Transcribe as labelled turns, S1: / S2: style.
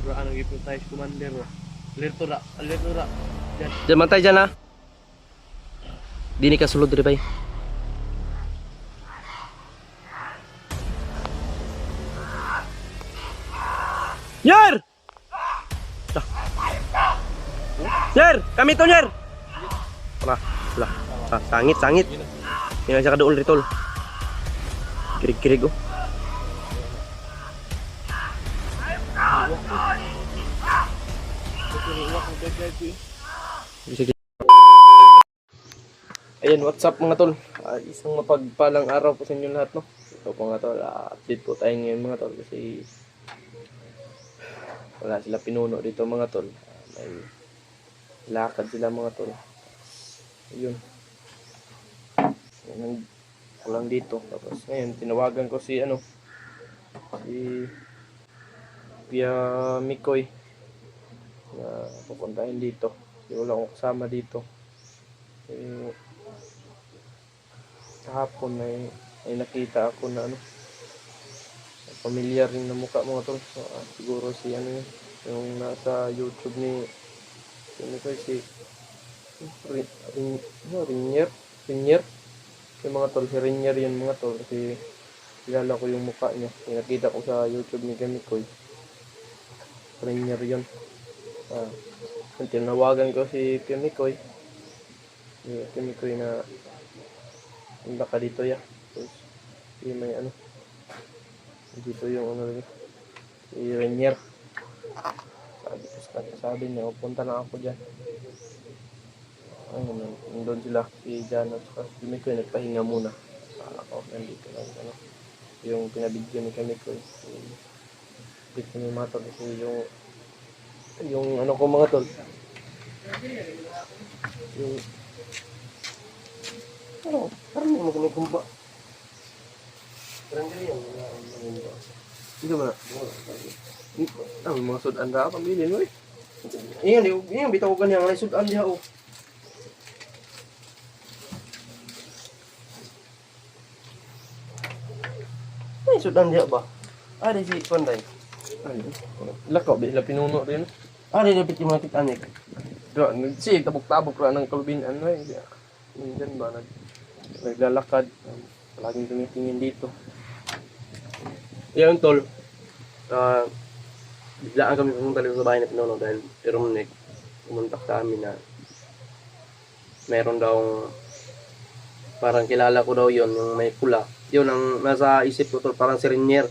S1: Bro, ano gipon tayo sa commander bro. Alerto ra, alerto ra. Diyan.
S2: Diyan mantay dyan ha. Dini ka sulod rin bay. Nyer! Nyer! Kami to Nyer! Wala. Sangit. Hindi na siya kaduol ritol. Kirig-kirig oh. Sige. Ayan, what's up mga tol? Isang mapagpalang araw po sa inyo lahat, no? Ito po mga tol, update po tayo ngayon mga tol kasi wala sila pinuno dito mga tol. May lakad sila mga tol. Ayun. Yan ko lang dito. Tapos ngayon, tinawagan ko si Kuya Mikoy na pupuntahin dito. Kasi wala akong kasama dito. Kahapon ay nakita ako na pamilyar rin na mukha mga tol. So, siguro si yung nasa YouTube ni si Rinier yung mga tol, si Rinier yun mga tol kasi kilala ko yung mukha niya. Nakita ko sa YouTube ni Kamikoy. Rinier yun. Tinawagan ko si Kamikoy. Na punta ka dito ya. Tapos may dito yung si Renier. Sabi niya, punta na ako dyan. Nandun sila si Jan at si Mikoy nagpahinga muna. Ako nandito lang yung pinabidyo ni Kamikoy. Dito ni mga tol kasi yung ko mga tol. Parang mo kumba. Parang ganyan mga hindi ba? Ang mga sudan ra pamilya mo eh. Iyan bitaw ka niya ng sudan diha oh. Ay sudan diha ba? Di si Panday. Lakaw bila pinuno rin. Di dapat yung mga titanik. Do si tabok-tabok ra ng kalubinan eh. Minsan ba naglalakad, palaging tumitingin dito. Yan tol, biglaan kami pumunta dito sa bahay na pinuno dahil Romnick pumuntak sa amin na meron daw parang kilala ko daw yon yung may pula. Yun ang nasa isip ko tol, parang si Rinier.